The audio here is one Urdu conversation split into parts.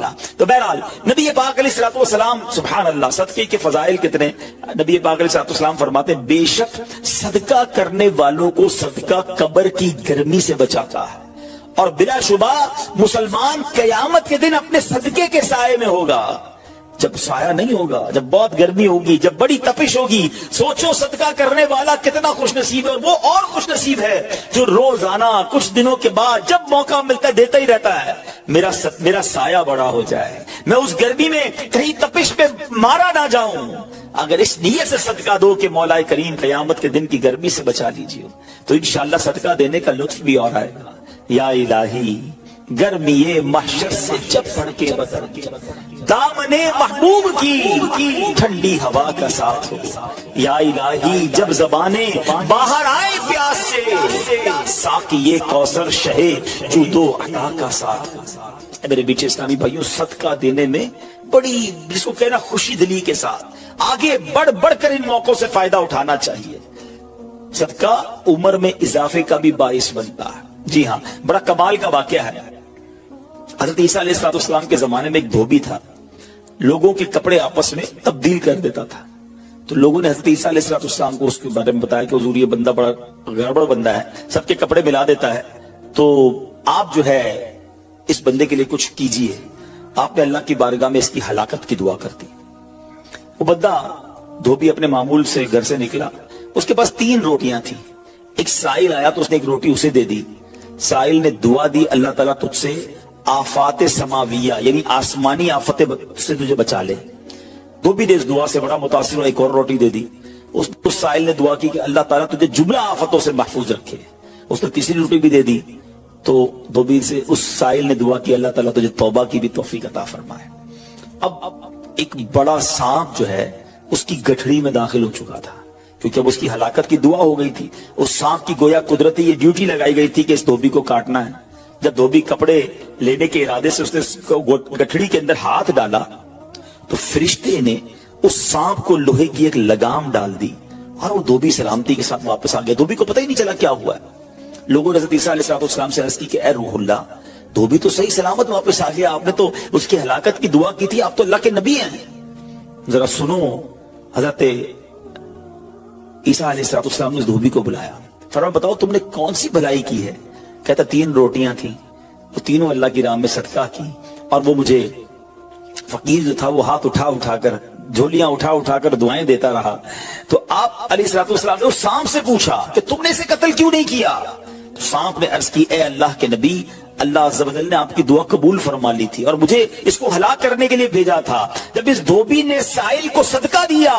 اللہ۔ تو بہرحال نبی پاک علیہ الصلوۃ والسلام، سبحان اللہ، صدقے کے فضائل کتنے۔ نبی پاک علیہ الصلوۃ والسلام فرماتے ہیں بے شک صدقہ کرنے والوں کو صدقہ قبر کی گرمی سے بچاتا ہے، اور بلا شبہ مسلمان قیامت کے دن اپنے صدقے کے سائے میں ہوگا۔ جب سایہ نہیں ہوگا، جب بہت گرمی ہوگی، جب بڑی تپش ہوگی، سوچو صدقہ کرنے والا کتنا خوش نصیب ہے، اور وہ اور خوش نصیب ہے جو روزانہ کچھ دنوں کے بعد جب موقع ملتا ہے دیتا ہی رہتا ہے۔ میرا سایہ بڑا ہو جائے، میں اس گرمی میں کہیں تپش پہ مارا نہ جاؤں۔ اگر اس نیت سے صدقہ دو کہ مولا کریم قیامت کے دن کی گرمی سے بچا لیجیے، تو انشاءاللہ صدقہ دینے کا لطف بھی اور آئے گا۔ یا الہی گرمی محشر سے جب پڑھ کے بدر دامن محبوب کی ٹھنڈی ہوا کا ساتھ ہو، یا الہی جب زبانیں باہر آئے پیاس سے ساقی کوثر شہے جود و عطا کا ساتھ ہو۔ میرے بیچے اسلامی بھائیوں، صدقہ دینے میں بڑی، جس کو کہنا خوشی دلی کے ساتھ آگے بڑھ بڑھ کر ان موقعوں سے فائدہ اٹھانا چاہیے۔ صدقہ عمر میں اضافے کا بھی باعث بنتا ہے۔ جی ہاں، بڑا کمال کا واقعہ ہے۔ حضرت عیسیٰ علیہ السلام کے زمانے میں ایک دھوبی تھا، لوگوں کے کپڑے آپس میں تبدیل کر دیتا تھا۔ تو لوگوں نے حضرت عیسیٰ علیہ السلام کو اس کے بارے میں بتایا کہ حضور یہ بندہ بڑا گڑبڑ بندہ ہے، سب کے کپڑے ملا دیتا ہے، تو آپ جو ہے اس بندے کے لیے کچھ کیجئے۔ آپ نے اللہ کی بارگاہ میں اس کی ہلاکت کی دعا کر دی۔ وہ بندہ دھوبی اپنے معمول سے گھر سے نکلا، اس کے پاس 3 روٹیاں تھیں۔ ایک سائل آیا تو اس نے ایک روٹی اسے دے دی۔ سائل نے دعا دی، اللہ تعالیٰ تجھ سے آفات سماویہ یعنی آسمانی آفتیں سے تجھے بچا لے۔ دھوبی نے اس دعا سے بڑا متاثر ہوا، ایک اور روٹی دے دی۔ اس سائل نے دعا کی کہ اللہ تعالیٰ تجھے جملہ آفتوں سے محفوظ رکھے۔ اس نے تیسری روٹی بھی دے دی، تو دھوبی سے اس سائل نے دعا کی اللہ تعالیٰ تجھے توبہ کی بھی توفیق عطا فرمائے۔ اب ایک بڑا سانپ جو ہے اس کی گٹھڑی میں داخل ہو چکا تھا، کیونکہ اب اس کی ہلاکت کی دعا ہو گئی تھی۔ اس سانپ کی گویا قدرتی یہ ڈیوٹی لگائی گئی تھی کہ اس دھوبی کو کاٹنا ہے۔ جب دھوبی کپڑے لینے کے ارادے سے اس نے گٹھڑی کے اندر ہاتھ ڈالا تو فرشتے نے اس سانپ کو لوہے کی ایک لگام ڈال دی، اور وہ دھوبی سلامتی کے ساتھ واپس آ گیا۔ دھوبی کو پتہ ہی نہیں چلا کیا ہوا ہے۔ لوگوں نے حضرت عیسیٰ علیہ السلام سے عرض کی کہ اے روح اللہ، دھوبی تو صحیح سلامت واپس آ گیا، آپ نے تو اس کی ہلاکت کی دعا کی تھی، آپ تو اللہ کے نبی ہیں، ذرا سنو۔ حضرت عیسیٰ علیہ السلام نے اس دھوبی کو بلایا، فرمایا بتاؤ تم نے کون سی بھلائی کی ہے؟ کہتا 3 روٹیاں تھیں، وہ تینوں اللہ کی راہ میں صدقہ کی، اور وہ مجھے فقیر جو تھا وہ ہاتھ اٹھا کر جھولیاں اٹھا کر دعائیں دیتا رہا۔ تو آپ علیہ السلام نے اس سانپ سے پوچھا کہ تم نے اسے قتل کیوں نہیں کیا؟ تو سانپ نے عرض کی اے اللہ کے نبی، اللہ عز و جل نے آپ کی دعا قبول فرما لی تھی اور مجھے اس کو ہلاک کرنے کے لیے بھیجا تھا۔ جب اس دھوبی نے سائل کو صدقہ دیا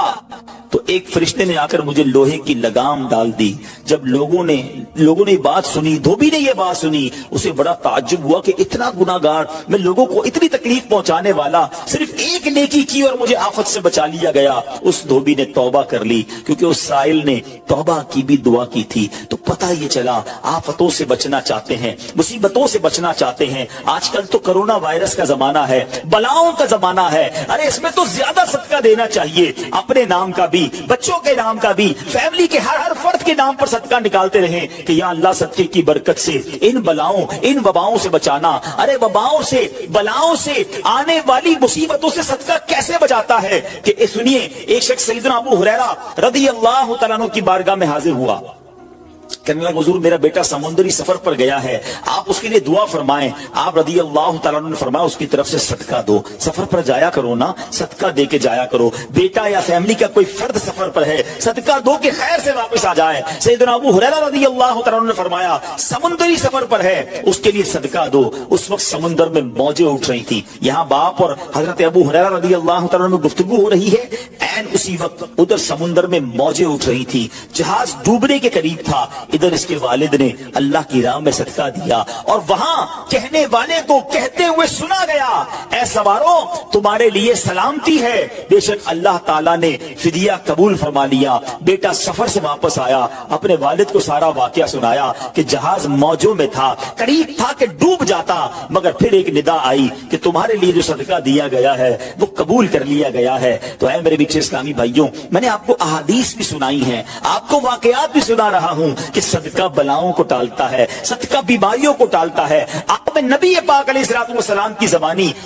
تو ایک فرشتے نے آ کر مجھے لوہے کی لگام ڈال دی۔ جب لوگوں نے بات سنی، دھوبی نے یہ بات سنی، اسے بڑا تعجب ہوا کہ اتنا گناہگار، میں لوگوں کو اتنی تکلیف پہنچانے والا، صرف ایک نیکی کی اور مجھے آفت سے بچا لیا گیا۔ اس دھوبی نے توبہ کر لی، کیونکہ اس سائل نے توبہ کی بھی دعا کی تھی۔ تو پتہ یہ چلا آفتوں سے بچنا چاہتے ہیں، مصیبتوں سے بچنا چاہتے ہیں۔ آج کل تو کرونا وائرس کا زمانہ ہے، بلاؤں کا زمانہ ہے، ارے اس میں تو زیادہ صدقہ دینا چاہیے۔ اپنے نام کا بھی، بچوں کے نام کا بھی، فیملی کے ہر فرد کے نام پر صدقہ نکالتے رہیں کہ یا اللہ صدقے کی برکت سے ان بلاؤں، ان وباؤں سے بچانا۔ ارے وباؤں سے، بلاؤں سے، آنے والی مصیبتوں سے صدقہ کیسے بچاتا ہے کہ سنیے، ایک شخص سیدنا ابو ہریرہ رضی اللہ تعالیٰ عنہ کی بارگاہ میں حاضر ہوا، کہنے لگا حضور میرا بیٹا سمندری سفر پر گیا ہے، آپ اس کے لیے دعا فرمائیں۔ آپ رضی اللہ تعالیٰ عنہ نے فرمایا اس کی طرف سے صدقہ دو، سفر پر جایا کرو نا، صدقہ دے کے جایا کرو۔ بیٹا یا فیملی کا کوئی فرد سفر پر ہے، صدقہ دو کہ خیر سے واپس آ جائے۔ سیدنا ابو ہریرہ رضی اللہ تعالیٰ عنہ نے فرمایا سمندری سفر پر ہے، اس کے لیے صدقہ دو۔ اس وقت سمندر میں موجیں اٹھ رہی تھی، یہاں باپ اور حضرت ابو ہریرہ رضی اللہ تعالیٰ عنہ میں گفتگو ہو رہی ہے، عین اسی وقت ادھر سمندر میں موجیں اٹھ رہی تھی، جہاز ڈوبنے کے قریب تھا۔ ادھر اس کے والد نے اللہ کی راہ میں صدقہ دیا، اور وہاں کہنے والے کو کہتے ہوئے سنا گیا اے سواروں تمہارے لیے سلامتی ہے، بے شک اللہ تعالیٰ نے فدیہ قبول فرما لیا۔ بیٹا سفر سے واپس آیا، اپنے والد کو سارا واقعہ سنایا کہ جہاز موجوں میں تھا، قریب تھا کہ ڈوب جاتا، مگر پھر ایک ندا آئی کہ تمہارے لیے جو صدقہ دیا گیا ہے وہ قبول کر لیا گیا ہے۔ تو اے میرے بیچے اسلامی بھائیوں، میں نے آپ کو احادیث بھی سنائی ہیں، آپ کو واقعات بھی سنا رہا ہوں کہ صدقہ بلاؤں کو ٹالتا ہے، صدقہ بیماریوں کو ٹالتا ہے۔ آپ نبی پاک علیہ السلام کی زبانی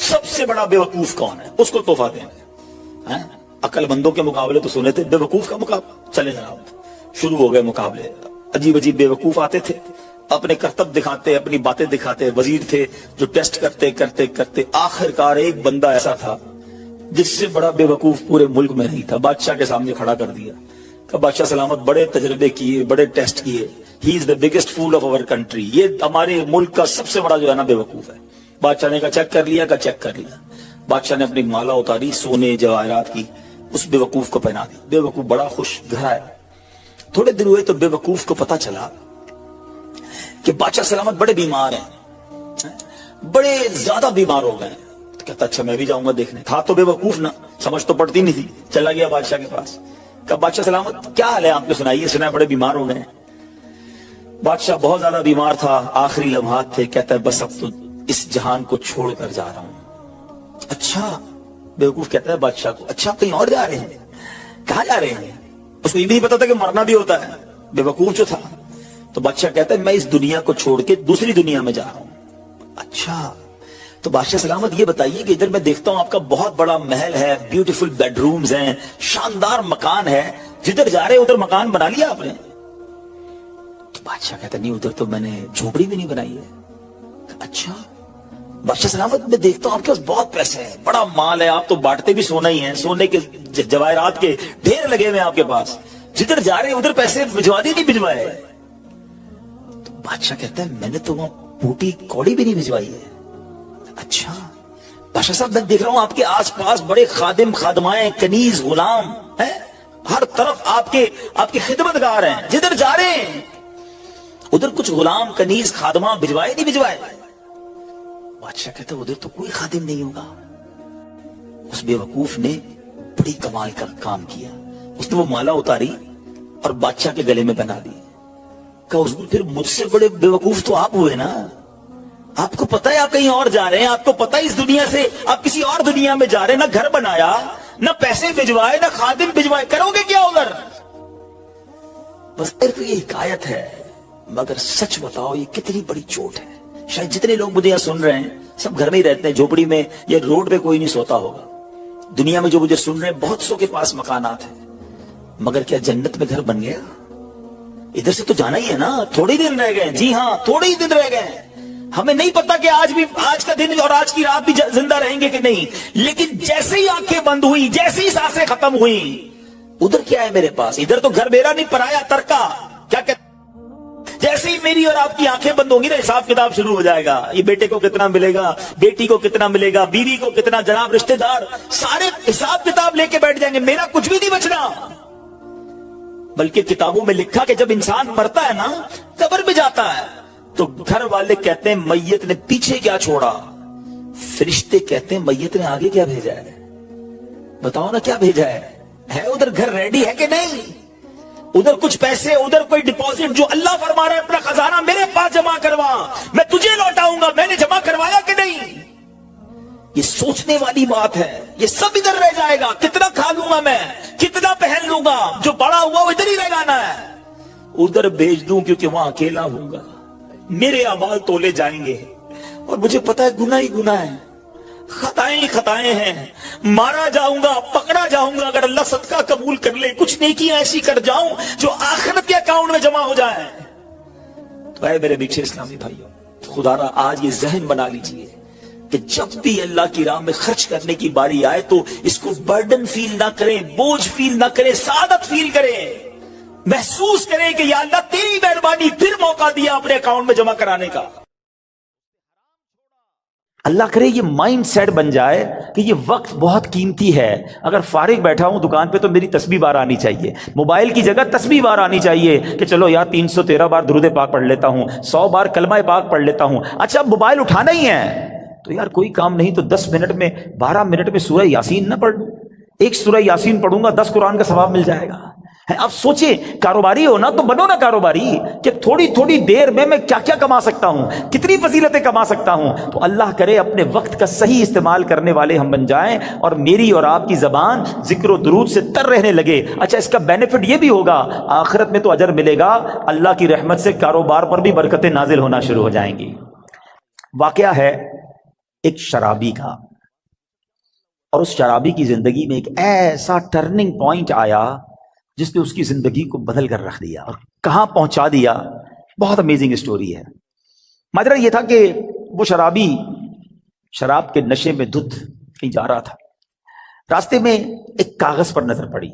سب سے بڑا بیوقوف کون ہے اس کو تحفہ دیں. عقل مندوں کے مقابلے تو سنے تھے, بیوقوف کا مقابلہ. چلے جناب شروع ہو گئے مقابلے. عجیب عجیب بیوقوف آتے تھے, اپنے کرتب دکھاتے, اپنی باتیں دکھاتے. وزیر تھے جو ٹیسٹ کرتے کرتے کرتے آخر کار ایک بندہ ایسا تھا جس سے بڑا بیوقوف پورے ملک میں نہیں تھا, بادشاہ کے سامنے کھڑا کر دیا. کہ بادشاہ سلامت بڑے تجربے کیے, بڑے ٹیسٹ کیے, he is the biggest fool of our country, یہ ہمارے ملک کا سب سے بڑا جو ہے نا بیوقوف ہے. بادشاہ نے کہا چیک کر لیا, چیک کر لیا. بادشاہ نے اپنی مالا اتاری سونے جواہرات کی, اس بیوقوف کو پہنا دی. بیوقوف بڑا خوش گھر آیا. تھوڑے دن ہوئے تو بیوقوف کو پتا چلا کہ بادشاہ سلامت بڑے بیمار ہیں, بڑے زیادہ بیمار ہو گئے. تو کہتا اچھا میں بھی جاؤں گا دیکھنے. تھا تو بیوقوف نا, سمجھ تو پڑتی نہیں تھی. چلا گیا بادشاہ کے پاس. کہا بادشاہ سلامت کیا حال ہے آپ کے, سنائیے, سنا بڑے بیمار ہو گئے. بادشاہ بہت زیادہ بیمار تھا, آخری لمحات تھے. کہتا ہے بس اب تو اس جہان کو چھوڑ کر جا رہا ہوں. اچھا, بیوقوف کہتا ہے بادشاہ کو اچھا کہیں اور جا رہے ہیں, کہاں جا رہے ہیں؟ اس کو یہ بھی نہیں پتا تھا کہ مرنا بھی ہوتا ہے, بیوقوف جو تھا. تو بادشاہ کہتا ہے میں اس دنیا کو چھوڑ کے دوسری دنیا میں جا رہا ہوں. اچھا, تو بادشاہ سلامت یہ بتائیے کہ ادھر میں دیکھتا ہوں آپ کا بہت بڑا محل ہے, بیوٹیفل بیڈ رومز ہیں, شاندار مکان ہے, جدھر جا رہے ادھر مکان بنا لیا آپ نے؟ تو بادشاہ کہتا نہیں, ادھر تو میں نے جھوپڑی بھی نہیں بنائی ہے. اچھا, بادشاہ سلامت میں دیکھتا ہوں آپ کے پاس بہت پیسے ہیں, بڑا مال ہے, آپ تو بانٹتے بھی سونا ہی ہیں, سونے کے جواہرات کے ڈھیر لگے ہوئے ہیں آپ کے پاس, جدھر جا رہے ہیں ادھر پیسے بھجوا دی نہیں بھجوائے. تو بادشاہ کہتا ہے میں نے تو وہاں بوٹی کوڑی بھی نہیں بھجوائی ہے. اچھا, بادشاہ صاحب میں دیکھ رہا ہوں آپ کے آس پاس بڑے خادم خادمائیں, کنیز غلام ہیں, ہر طرف آپ کے خدمتگار ہیں, جدھر جا رہے ہیں ادھر کچھ غلام کنیز خادمہ بھجوائے نہیں بھجوائے؟ بادشاہ کہتا ہے ادھر تو کوئی خادم نہیں ہوگا. اس بیوقوف نے بڑی کمال کا کام کیا, اس نے وہ مالا اتاری اور بادشاہ کے گلے میں بنا دی. کہا پھر مجھ سے بڑے بیوقوف تو آپ ہوئے نا, آپ کو پتا ہے آپ کہیں اور جا رہے ہیں, آپ کو پتا ہے اس دنیا سے آپ کسی اور دنیا میں جا رہے ہیں, نہ گھر بنایا, نہ پیسے بھجوائے, نہ خادم بھجوائے, کرو گے کیا ادھر؟ بس صرف یہ حکایت ہے, مگر سچ بتاؤ یہ کتنی بڑی چوٹ ہے. شاید جتنے لوگ مجھے یہاں سن رہے ہیں سب گھر میں ہی رہتے ہیں, جھوپڑی میں یا روڈ پہ کوئی نہیں سوتا ہوگا. دنیا میں جو مجھے سن رہے ہیں بہت سو کے پاس مکانات ہیں, مگر کیا جنت میں گھر بن گیا؟ ادھر سے تو جانا ہی ہے نا, تھوڑے ہی دن رہ گئے. جی ہاں, تھوڑے ہی دن رہ گئے. ہمیں نہیں پتا کہ آج کا دن اور آج کی رات بھی زندہ رہیں گے کہ نہیں, لیکن جیسے ہی آنکھیں بند ہوئی, جیسے ہی سانسیں ختم ہوئی, ادھر کیا ہے میرے پاس؟ ادھر تو گھر میرا نہیں, پرایا ترکا. کیا کہتے جیسے ہی میری اور آپ کی آنکھیں بند ہوں گی نا, حساب کتاب شروع ہو جائے گا. یہ بیٹے کو کتنا ملے گا, بیٹی کو کتنا ملے گا, بیوی کو کتنا, جناب رشتہ دار سارے حساب کتاب لے کے بیٹھ جائیں گے. میرا کچھ بھی نہیں بچنا. بلکہ کتابوں میں لکھا کہ جب انسان مرتا ہے نا, قبر میں جاتا ہے, تو گھر والے کہتے ہیں میت نے پیچھے کیا چھوڑا, فرشتے کہتے ہیں میت نے آگے کیا بھیجا ہے. بتاؤ نا کیا بھیجا ہے ادھر گھر ریڈی ہے کہ نہیں, ادھر کچھ پیسے, ادھر کوئی ڈپوزٹ, جو اللہ فرما رہا ہے اپنا خزانہ میرے پاس جمع کروا, میں تجھے لوٹاؤں گا, میں نے جمع کروایا کہ نہیں. یہ سوچنے والی بات ہے. یہ سب ادھر رہ جائے گا. کتنا کھا لوں گا میں, کتنا پہن لوں گا, جو بڑا ہوا وہ ادھر ہی رہ جانا ہے. ادھر بھیج دوں کیونکہ وہاں اکیلا ہوں گا, میرے اعمال تولے جائیں گے, اور مجھے پتا ہے گناہ ہی گناہ ہے, خطائیں ہی خطائیں ہیں. مارا جاؤں گا, پکڑا جاؤں گا, اگر اللہ صدقہ قبول کر لے, کچھ نیکیاں ایسی کر جاؤں جو آخرت کے اکاؤنٹ میں جمع ہو جائیں. تو اے میرے میٹھے اسلامی بھائیوں, خدا را آج یہ ذہن بنا لیجئے کہ جب بھی اللہ کی راہ میں خرچ کرنے کی باری آئے تو اس کو برڈن فیل نہ کریں, بوجھ فیل نہ کریں, سعادت فیل کریں, محسوس کریں کہ یا اللہ تیری مہربانی, پھر موقع دیا اپنے اکاؤنٹ میں جمع کرانے کا. اللہ کرے یہ مائنڈ سیٹ بن جائے کہ یہ وقت بہت قیمتی ہے. اگر فارغ بیٹھا ہوں دکان پہ تو میری تسبیح بار آنی چاہیے, موبائل کی جگہ تسبیح بار آنی چاہیے کہ چلو یار 313 بار درود پاک پڑھ لیتا ہوں, 100 بار کلمہ پاک پڑھ لیتا ہوں. اچھا موبائل اٹھانا ہی ہے تو یار کوئی کام نہیں تو 10 منٹ میں 12 منٹ میں سورہ یاسین نہ پڑھ لوں, ایک سورہ یاسین پڑھوں گا 10 قرآن کا ثواب مل جائے گا. اب سوچیں, کاروباری ہو نا تو بنو نا کاروباری, کہ تھوڑی تھوڑی دیر میں کیا کیا کما سکتا ہوں, کتنی فضیلتیں کما سکتا ہوں. تو اللہ کرے اپنے وقت کا صحیح استعمال کرنے والے ہم بن جائیں, اور میری اور آپ کی زبان ذکر و درود سے تر رہنے لگے. اچھا اس کا بینیفٹ یہ بھی ہوگا, آخرت میں تو اجر ملے گا, اللہ کی رحمت سے کاروبار پر بھی برکتیں نازل ہونا شروع ہو جائیں گی. واقعہ ہے ایک شرابی کا. اور اس شرابی کی زندگی میں ایک ایسا ٹرننگ پوائنٹ آیا جس نے اس کی زندگی کو بدل کر رکھ دیا اور کہاں پہنچا دیا. بہت امیزنگ اسٹوری ہے. ماجرا یہ تھا کہ وہ شرابی شراب کے نشے میں دھت کہیں جا رہا تھا. راستے میں ایک کاغذ پر نظر پڑی.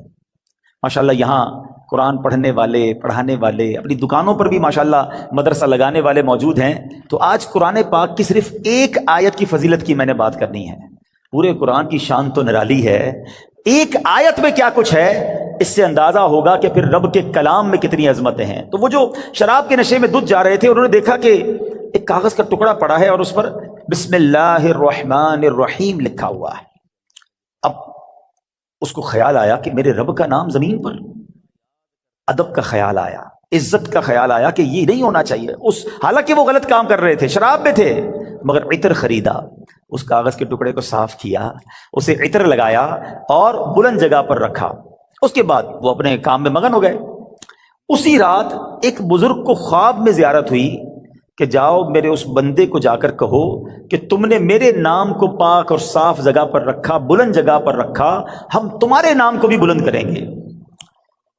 ماشاءاللہ یہاں قرآن پڑھنے والے پڑھانے والے اپنی دکانوں پر بھی ماشاءاللہ مدرسہ لگانے والے موجود ہیں. تو آج قرآن پاک کی صرف ایک آیت کی فضیلت کی میں نے بات کرنی ہے. پورے قرآن کی شان تو نرالی ہے، ایک آیت میں کیا کچھ ہے اس سے اندازہ ہوگا کہ پھر رب کے کلام میں کتنی عظمتیں ہیں. تو وہ جو شراب کے نشے میں دھت جا رہے تھے انہوں نے دیکھا کہ ایک کاغذ کا ٹکڑا پڑا ہے اور اس پر بسم اللہ الرحمن الرحیم لکھا ہوا ہے. اب اس کو خیال آیا کہ میرے رب کا نام زمین پر. ادب کا خیال آیا، عزت کا خیال آیا کہ یہ نہیں ہونا چاہیے. حالانکہ وہ غلط کام کر رہے تھے، شراب میں تھے، مگر عطر خریدا، اس کاغذ کے ٹکڑے کو صاف کیا، اسے عطر لگایا اور بلند جگہ پر رکھا. اس کے بعد وہ اپنے کام میں مگن ہو گئے. اسی رات ایک بزرگ کو خواب میں زیارت ہوئی کہ جاؤ میرے اس بندے کو جا کر کہو کہ تم نے میرے نام کو پاک اور صاف جگہ پر رکھا، بلند جگہ پر رکھا، ہم تمہارے نام کو بھی بلند کریں گے.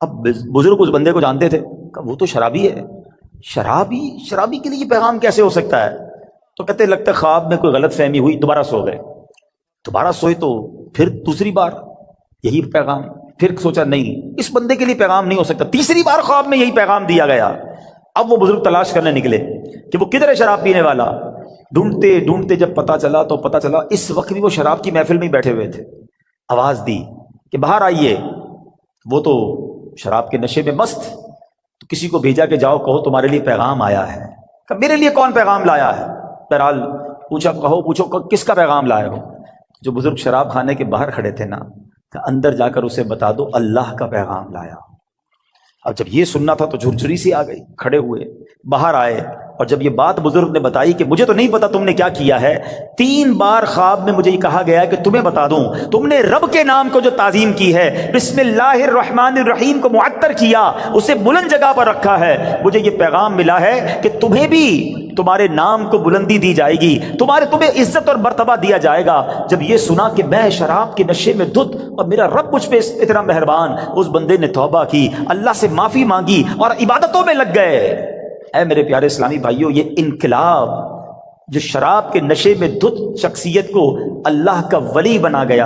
اب بزرگ اس بندے کو جانتے تھے کہ وہ تو شرابی ہے. شرابی کے لیے یہ پیغام کیسے ہو سکتا ہے؟ تو کہتے لگتا ہے خواب میں کوئی غلط فہمی ہوئی، دوبارہ سو گئے. دوبارہ سوئے تو پھر دوسری بار یہی پیغام. پھر سوچا نہیں اس بندے کے لیے پیغام نہیں ہو سکتا. تیسری بار خواب میں یہی پیغام دیا گیا. اب وہ بزرگ تلاش کرنے نکلے کہ وہ کدھر ہے شراب پینے والا. ڈھونڈتے ڈھونڈتے جب پتا چلا اس وقت بھی وہ شراب کی محفل میں ہی بیٹھے ہوئے تھے. آواز دی کہ باہر آئیے. وہ تو شراب کے نشے میں مست. تو کسی کو بھیجا کہ جاؤ کہو تمہارے لیے پیغام آیا ہے. کہ میرے لیے کون پیغام لایا ہے؟ بہرحال پوچھو کس کا پیغام لائے ہو. جو بزرگ شراب خانے کے باہر کھڑے تھے نا، کہ اندر جا کر اسے بتا دو اللہ کا پیغام لایا. اب جب یہ سننا تھا تو جھرجھری سی آ گئی. کھڑے ہوئے باہر آئے اور جب یہ بات بزرگ نے بتائی کہ مجھے تو نہیں پتا تم نے کیا کیا ہے، 3 بار خواب میں مجھے یہ کہا گیا ہے کہ تمہیں بتا دوں تم نے رب کے نام کو جو تعظیم کی ہے، بسم اللہ الرحمن الرحیم کو معطر کیا، اسے بلند جگہ پر رکھا ہے، مجھے یہ پیغام ملا ہے کہ تمہیں بھی تمہارے نام کو بلندی دی جائے گی، تمہیں عزت اور مرتبہ دیا جائے گا. جب یہ سنا کہ میں شراب کے نشے میں دھت اور میرا رب مجھ پہ اتنا مہربان، اس بندے نے توبہ کی، اللہ سے معافی مانگی اور عبادتوں میں لگ گئے. اے میرے پیارے اسلامی بھائیوں، یہ انقلاب جو شراب کے نشے میں دھت شخصیت کو اللہ کا ولی بنا گیا،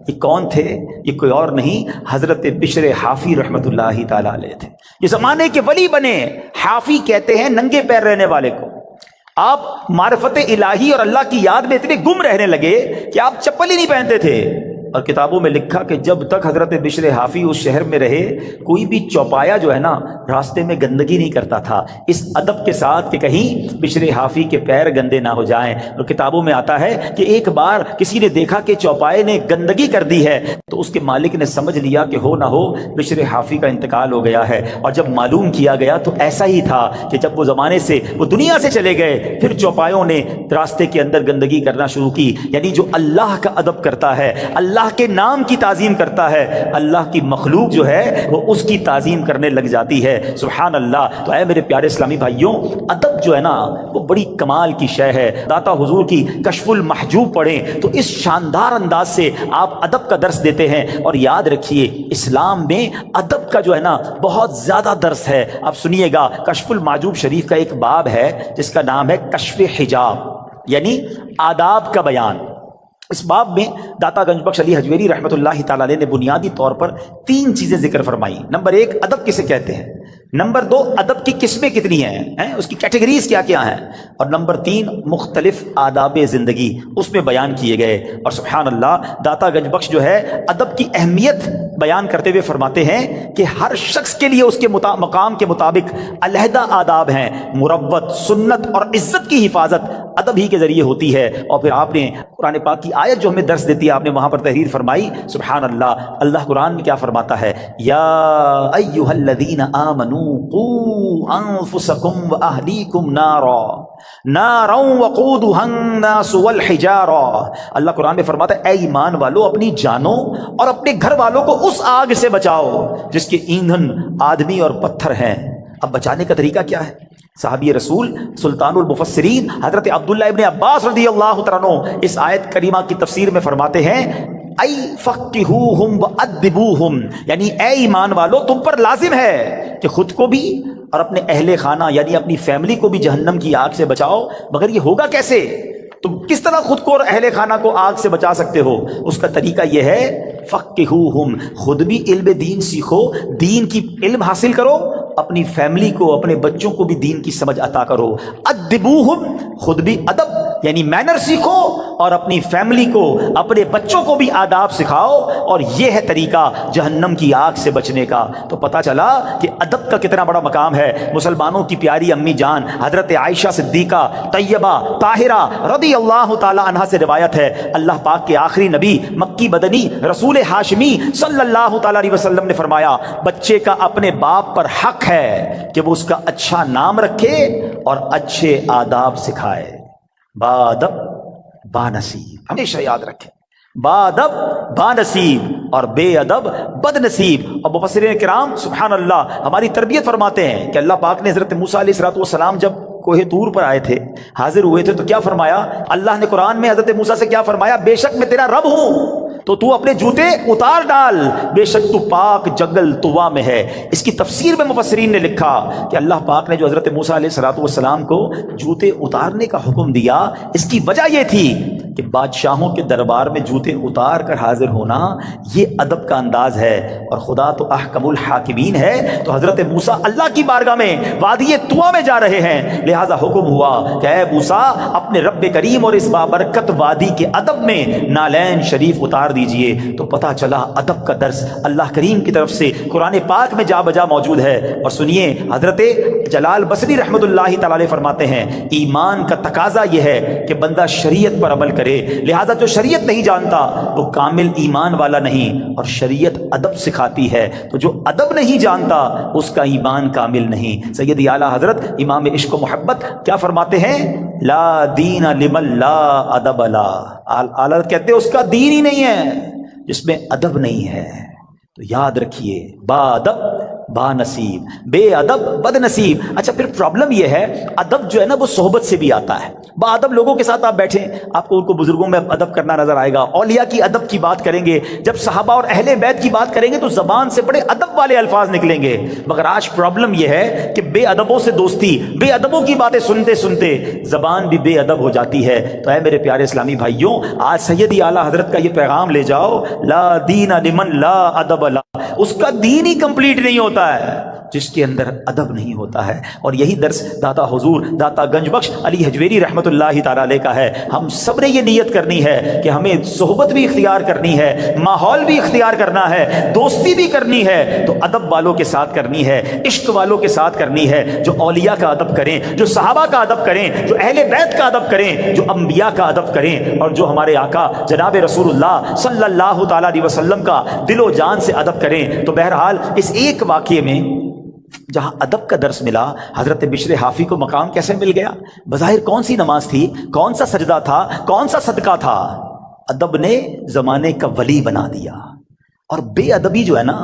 یہ کون تھے؟ یہ کوئی اور نہیں، حضرت بشر حافی رحمت اللہ تعالی علیہ تھے. یہ زمانے کے ولی بنے. حافی کہتے ہیں ننگے پیر رہنے والے کو. آپ معرفت الہی اور اللہ کی یاد میں اتنے گم رہنے لگے کہ آپ چپل ہی نہیں پہنتے تھے. اور کتابوں میں لکھا کہ جب تک حضرت بشر حافی اس شہر میں رہے، کوئی بھی چوپایا جو ہے نا راستے میں گندگی نہیں کرتا تھا، اس ادب کے ساتھ کہ کہیں بشر حافی کے پیر گندے نہ ہو جائیں. اور کتابوں میں آتا ہے کہ ایک بار کسی نے دیکھا کہ چوپائے نے گندگی کر دی ہے، تو اس کے مالک نے سمجھ لیا کہ ہو نہ ہو بشر حافی کا انتقال ہو گیا ہے. اور جب معلوم کیا گیا تو ایسا ہی تھا کہ جب وہ زمانے سے وہ دنیا سے چلے گئے، پھر چوپایوں نے راستے کے اندر گندگی کرنا شروع کی. یعنی جو اللہ کا ادب کرتا ہے، اللہ کے نام کی تعظیم کرتا ہے، اللہ کی مخلوق جو ہے وہ اس کی تعظیم کرنے لگ جاتی ہے. سبحان اللہ. تو اے میرے پیارے اسلامی بھائیوں، ادب جو ہے نا وہ بڑی کمال کی شے ہے. داتا حضور کی کشف المحجوب پڑھیں تو اس شاندار انداز سے آپ ادب کا درس دیتے ہیں. اور یاد رکھیے اسلام میں ادب کا جو ہے نا بہت زیادہ درس ہے. آپ سنیے گا، کشف المحجوب شریف کا ایک باب ہے جس کا نام ہے کشف حجاب، یعنی آداب کا بیان. اس باب میں داتا گنج بخش علی حجویری رحمۃ اللہ تعالی علیہ نے بنیادی طور پر 3 چیزیں ذکر فرمائی. نمبر 1 ادب کسے کہتے ہیں، نمبر 2 ادب کی قسمیں کتنی ہیں، اس کی کیٹیگریز کیا کیا ہیں، اور نمبر 3 مختلف آداب زندگی اس میں بیان کیے گئے. اور سبحان اللہ داتا گنج بخش جو ہے ادب کی اہمیت بیان کرتے ہوئے فرماتے ہیں کہ ہر شخص کے لیے اس کے مقام کے مطابق علیحدہ آداب ہیں. مروت، سنت اور عزت کی حفاظت ادب ہی کے ذریعے ہوتی ہے. اور پھر آپ نے قرآن پاک کی آیت جو ہمیں درس دیتی ہے، آپ نے وہاں پر تحریر فرمائی. سبحان اللہ، اللہ قرآن میں کیا فرماتا ہے، یا ایھا الذین آمنوا قوا انفسکم واہلیکم نارا وقودھا الناس والحجارہ. اللہ قرآن میں فرماتا ہے اے ایمان والو، اپنی جانوں اور اپنے گھر والوں کو اس آگ سے بچاؤ جس کے ایندھن آدمی اور پتھر ہیں. اب بچانے کا طریقہ کیا ہے؟ صحابی رسول سلطان المفسرین حضرت عبداللہ ابن عباس رضی اللہ تعالیٰ عنہ اس آیت کریمہ کی تفسیر میں فرماتے ہیں ای فقہوہم وادبوہم، یعنی اے ایمان والو تم پر لازم ہے کہ خود کو بھی اور اپنے اہل خانہ یعنی اپنی فیملی کو بھی جہنم کی آگ سے بچاؤ۔ مگر یہ ہوگا کیسے؟ تم کس طرح خود کو اور اہل خانہ کو آگ سے بچا سکتے ہو؟ اس کا طریقہ یہ ہے فقہوہم، خود بھی علم دین سیکھو، دین کی علم حاصل کرو، اپنی فیملی کو اپنے بچوں کو بھی دین کی سمجھ عطا کرو۔ ادبوہم، خود بھی ادب یعنی مینر سیکھو اور اپنی فیملی کو اپنے بچوں کو بھی آداب سکھاؤ، اور یہ ہے طریقہ جہنم کی آگ سے بچنے کا۔ تو پتہ چلا کہ ادب کا کتنا بڑا مقام ہے۔ مسلمانوں کی پیاری امی جان حضرت عائشہ صدیقہ طیبہ طاہرہ رضی اللہ تعالی عنہا سے روایت ہے، اللہ پاک کے آخری نبی مکی مدنی رسول ہاشمی صلی اللہ تعالی علیہ وسلم نے فرمایا، بچے کا اپنے باپ پر حق ہے کہ وہ اس کا اچھا نام رکھے اور اچھے آداب سکھائے۔ بادب بانصیب، ہمیشہ یاد رکھیں، بادب بانصیب اور بے ادب بد نصیب۔ اور مفسرین کرام سبحان اللہ ہماری تربیت فرماتے ہیں کہ اللہ پاک نے حضرت موسیٰ علیہ السلام جب کوہ طور پر آئے تھے، حاضر ہوئے تھے، تو کیا فرمایا؟ اللہ نے قرآن میں حضرت موسیٰ سے کیا فرمایا؟ بے شک میں تیرا رب ہوں تو تو اپنے جوتے اتار ڈال، بے شک تو پاک جنگل طوا میں ہے۔ اس کی تفسیر میں مفسرین نے لکھا کہ اللہ پاک نے جو حضرت موسیٰ علیہ السلام کو جوتے اتارنے کا حکم دیا، اس کی وجہ یہ تھی کہ بادشاہوں کے دربار میں جوتے اتار کر حاضر ہونا یہ ادب کا انداز ہے، اور خدا تو احکم الحاکمین ہے۔ تو حضرت موسیٰ اللہ کی بارگاہ میں وادی طوا میں جا رہے ہیں، لہذا حکم ہوا کہ اے موسیٰ اپنے رب کریم اور اس بابرکت وادی کے ادب میں نالین شریف اتار دیجئے۔ تو پتہ چلا ادب کا درس اللہ کریم کی طرف سے قرآن پاک میں جا بجا موجود ہے۔ اور سنیے، حضرت جلال بصری رحمۃ اللہ تعالی فرماتے ہیں، ایمان کا تقاضا یہ ہے کہ بندہ شریعت پر عمل کرے، لہذا جو شریعت نہیں جانتا وہ کامل ایمان والا نہیں، اور شریعت ادب سکھاتی ہے، تو جو ادب نہیں جانتا اس کا ایمان کامل نہیں۔ سیدی اعلیٰ حضرت امام عشق و محبت کیا فرماتے ہیں؟ لا دین لمن لا ادب لا، اعلیٰ کہتے ہیں اس کا دین ہی نہیں ہے جس میں ادب نہیں ہے۔ تو یاد رکھیے، با ادب با نصیب، بے ادب بد نصیب۔ اچھا پھر پرابلم یہ ہے، ادب جو ہے نا وہ صحبت سے بھی آتا ہے۔ با ادب لوگوں کے ساتھ آپ بیٹھیں، آپ کو ان کو بزرگوں میں ادب کرنا نظر آئے گا، اولیاء کی ادب کی بات کریں گے، جب صحابہ اور اہل بیت کی بات کریں گے تو زبان سے بڑے ادب والے الفاظ نکلیں گے۔ مگر آج پرابلم یہ ہے کہ بے ادبوں سے دوستی، بے ادبوں کی باتیں سنتے سنتے زبان بھی بے ادب ہو جاتی ہے۔ تو اے میرے پیارے اسلامی بھائیوں، آج سیدی اعلیٰ حضرت کا یہ پیغام لے جاؤ، لا دین لمن لا ادب لا، اس کا دین ہی کمپلیٹ نہیں ہوتا ہے جس کے اندر ادب نہیں ہوتا ہے۔ اور یہی درس داتا حضور داتا گنج بخش علی حجویری رحمۃ اللہ تعالی علیہ کا ہے۔ ہم سب نے یہ نیت کرنی ہے کہ ہمیں صحبت بھی اختیار کرنی ہے، ماحول بھی اختیار کرنا ہے، دوستی بھی کرنی ہے تو ادب والوں کے ساتھ کرنی ہے، عشق والوں کے ساتھ کرنی ہے، جو اولیاء کا ادب کریں، جو صحابہ کا ادب کریں، جو اہل بیت کا ادب کریں، جو انبیاء کا ادب کریں، اور جو ہمارے آقا جناب رسول اللہ صلی اللہ تعالی علیہ وسلم کا دل و جان سے ادب کریں۔ تو بہرحال اس ایک واقعے میں جہاں ادب کا درس ملا، حضرت بشر حافی کو مقام کیسے مل گیا؟ بظاہر کون سی نماز تھی، کون سا سجدہ تھا، کون سا صدقہ تھا؟ ادب نے زمانے کا ولی بنا دیا۔ اور بے ادبی جو ہے نا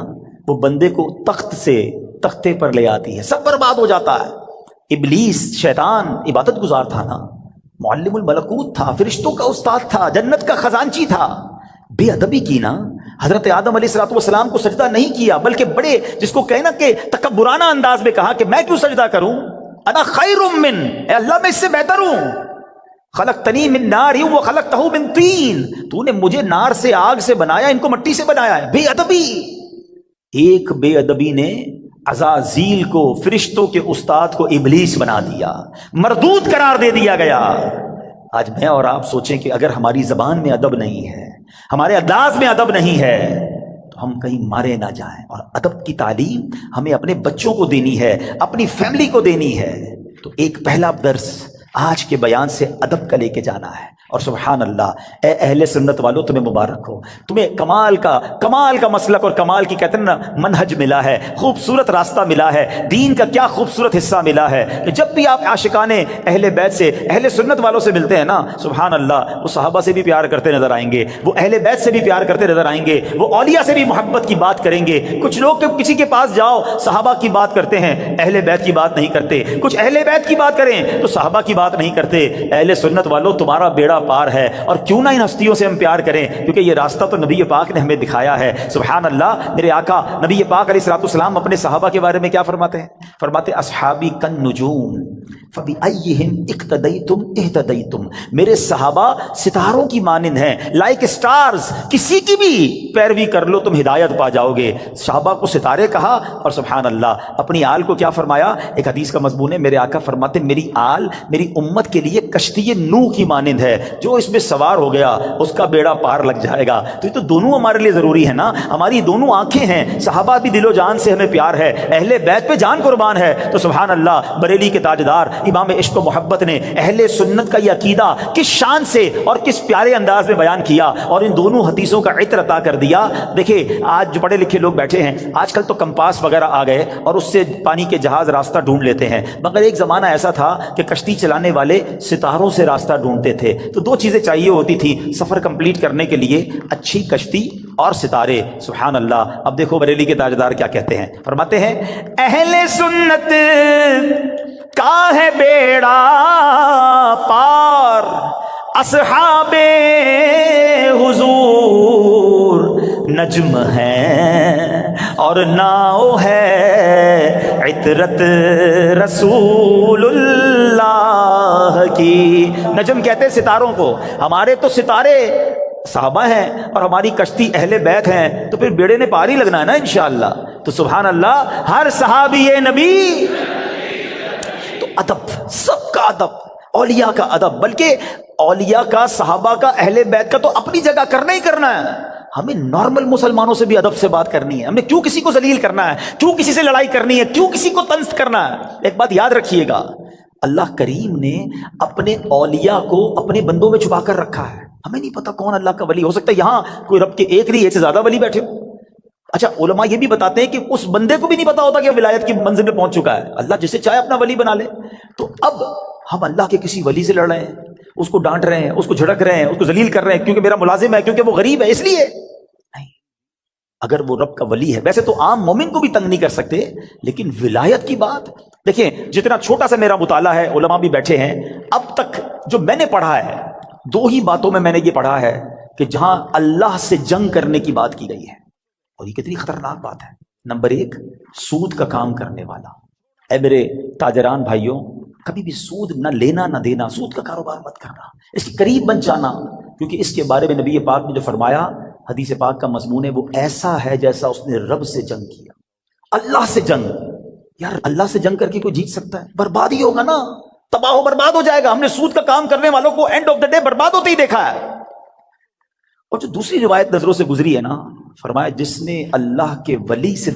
وہ بندے کو تخت سے تختے پر لے آتی ہے، سب برباد ہو جاتا ہے۔ ابلیس شیطان عبادت گزار تھا نا، معلم الملکوت تھا، فرشتوں کا استاد تھا، جنت کا خزانچی تھا، بے ادبی کی نا، حضرت آدم علیہ السلام کو سجدہ نہیں کیا، بلکہ بڑے جس کو کہنا کہ تکبرانہ انداز میں کہا کہ میں کیوں سجدہ کروں، انا خیر من، اے اللہ میں اس سے بہتر ہوں، خلقتنی من نار وخلقتہ من طین، تو نے مجھے نار سے آگ سے بنایا، ان کو مٹی سے بنایا ہے۔ بے ادبی، ایک بے ادبی نے عزازیل کو، فرشتوں کے استاد کو ابلیس بنا دیا، مردود قرار دے دیا گیا۔ آج میں اور آپ سوچیں کہ اگر ہماری زبان میں ادب نہیں ہے، ہمارے انداز میں ادب نہیں ہے، تو ہم کہیں مارے نہ جائیں۔ اور ادب کی تعلیم ہمیں اپنے بچوں کو دینی ہے، اپنی فیملی کو دینی ہے۔ تو ایک پہلا درس آج کے بیان سے ادب کا لے کے جانا ہے۔ اور سبحان اللہ، اے اہل سنت والوں تمہیں مبارک ہو، تمہیں کمال کا مسلک اور کمال کی کہتے ہیں نا منہج ملا ہے، خوبصورت راستہ ملا ہے، دین کا کیا خوبصورت حصہ ملا ہے کہ جب بھی آپ عاشقان اہل بیت سے، اہل سنت والوں سے ملتے ہیں نا، سبحان اللہ، وہ صحابہ سے بھی پیار کرتے نظر آئیں گے، وہ اہل بیت سے بھی پیار کرتے نظر آئیں گے، وہ اولیاء سے بھی محبت کی بات کریں گے۔ کچھ لوگ کسی کے پاس جاؤ صحابہ کی بات کرتے ہیں، اہل بیت کی بات نہیں کرتے، کچھ اہل بیت کی بات کریں تو صحابہ کی بات بات نہیں کرتے. اہل سنت والوں تمہارا بیڑا پار ہے. اور کیوں نہ ان ہستیوں سے ہم پیار کریں, کیونکہ یہ راستہ تو نبی پاک نے ہمیں دکھایا ہے. سبحان اللہ. میرے آقا نبی پاک علیہ الصلوۃ والسلام اپنے صحابہ کے بارے میں کیا فرماتے ہیں؟ فرماتے اصحابی کن نجوم فبأیہم اقتدیتم اہتدیتم. میرے صحابہ ستاروں کی مانند ہیں, لائک اسٹارز. کسی کی بھی پیروی کر لو تم ہدایت پا جاؤ گے. صحابہ کو ستارے کہا, اور سبحان اللہ اپنی آل کو کیا فرمایا؟ ایک حدیث کا مضمون ہے, میرے آقا فرماتے میری آل میری امت کے لیے کشتی نوح کی مانند ہے, جو اس میں سوار ہو گیا اس کا بیڑا پار لگ جائے گا. تو یہ تو دونوں ہمارے لیے ضروری ہے نا, ہماری دونوں آنکھیں ہیں. صحابہ بھی دل و جان سے ہمیں پیار ہے, اہل بیت پہ جان قربان ہے. تو سبحان اللہ بریلی کے تاجدار امام عشق و محبت نے اہل سنت کا یہ عقیدہ کس شان سے اور کس پیارے انداز میں بیان کیا, اور ان دونوں حدیثوں کا عطر عطا کر دیا. دیکھیں آج جو پڑھے لکھے لوگ بیٹھے ہیں, آج کل تو کمپاس وغیرہ آ گئے اور اس سے پانی کے جہاز راستہ ڈھونڈ لیتے ہیں, مگر ایک زمانہ ایسا تھا کہ کشتی چلانے والے ستاروں سے راستہ ڈھونڈتے تھے. تو دو چیزیں چاہیے ہوتی تھی سفر کمپلیٹ کرنے کے لیے, اچھی کشتی اور ستارے. سبحان اللہ. اب دیکھو بریلی کے تاجدار کیا کہتے ہیں, فرماتے ہیں اہل سنت کا ہے بیڑا پار, اصحاب حضور نجم ہے اور ناؤ ہے عطرت رسول اللہ کی. نجم کہتے ہیں ستاروں کو. ہمارے تو ستارے صحابہ ہیں اور ہماری کشتی اہل بیت ہیں, تو پھر بیڑے نے پار ہی لگنا ہے نا انشاءاللہ. تو سبحان اللہ ہر صحابی نبی. تو ادب, سب کا ادب, اولیاء کا ادب, بلکہ اولیاء کا, صحابہ کا, اہل بیت کا تو اپنی جگہ کرنا ہی کرنا ہے. ہمیں نارمل مسلمانوں سے بھی ادب سے بات کرنی ہے. ہم نے کیوں کسی کو ذلیل کرنا ہے, کیوں کسی سے لڑائی کرنی ہے, کیوں کسی کو طنز کرنا ہے؟ ایک بات یاد رکھیے گا, اللہ کریم نے اپنے اولیاء کو اپنے بندوں میں چھپا کر رکھا ہے. ہمیں نہیں پتا کون اللہ کا ولی ہو سکتا ہے. یہاں کوئی رب کے ایک نہیں, ایک سے زیادہ ولی بیٹھے ہو. اچھا علماء یہ بھی بتاتے ہیں کہ اس بندے کو بھی نہیں پتا ہوتا کہ ولایت کی منزل میں پہنچ چکا ہے. اللہ جسے چاہے اپنا ولی بنا لے. تو اب ہم اللہ کے کسی ولی سے لڑ رہے ہیں, اس کو ڈانٹ رہے ہیں, اس کو جھڑک رہے ہیں, اس کو ذلیل کر رہے ہیں کیونکہ میرا ملازم ہے, کیونکہ وہ غریب ہے, اس لیے نہیں. اگر وہ رب کا ولی ہے, ویسے تو عام مومن کو بھی تنگ نہیں کر سکتے, لیکن ولایت کی بات دیکھیں. جتنا چھوٹا سا میرا مطالعہ ہے, علماء بھی بیٹھے ہیں, اب تک جو میں نے پڑھا ہے, دو ہی باتوں میں نے یہ پڑھا ہے کہ جہاں اللہ سے جنگ کرنے کی بات کی گئی ہے, اور یہ کتنی خطرناک بات ہے. نمبر ایک, سود کا کام کرنے والا. اے میرے تاجران بھائیوں, کبھی بھی سود نہ لینا نہ دینا, سود کا کاروبار مت کرنا, اس کے قریب بن جانا, کیونکہ اس کے بارے میں نبی پاک نے جو فرمایا, حدیث پاک کا مضمون ہے, وہ ایسا ہے جیسا اس نے رب سے جنگ کیا. اللہ سے جنگ, یار اللہ سے جنگ کر کے کوئی جیت سکتا ہے؟ برباد ہی ہوگا نا, تباہ و برباد ہو جائے گا. ہم نے سود کا کام کرنے والوں کو اینڈ آف دا ڈے برباد ہوتے ہی دیکھا ہے. اور جو دوسری روایت نظروں سے گزری ہے نا, فرمایا جس نے اللہ کے ولی سے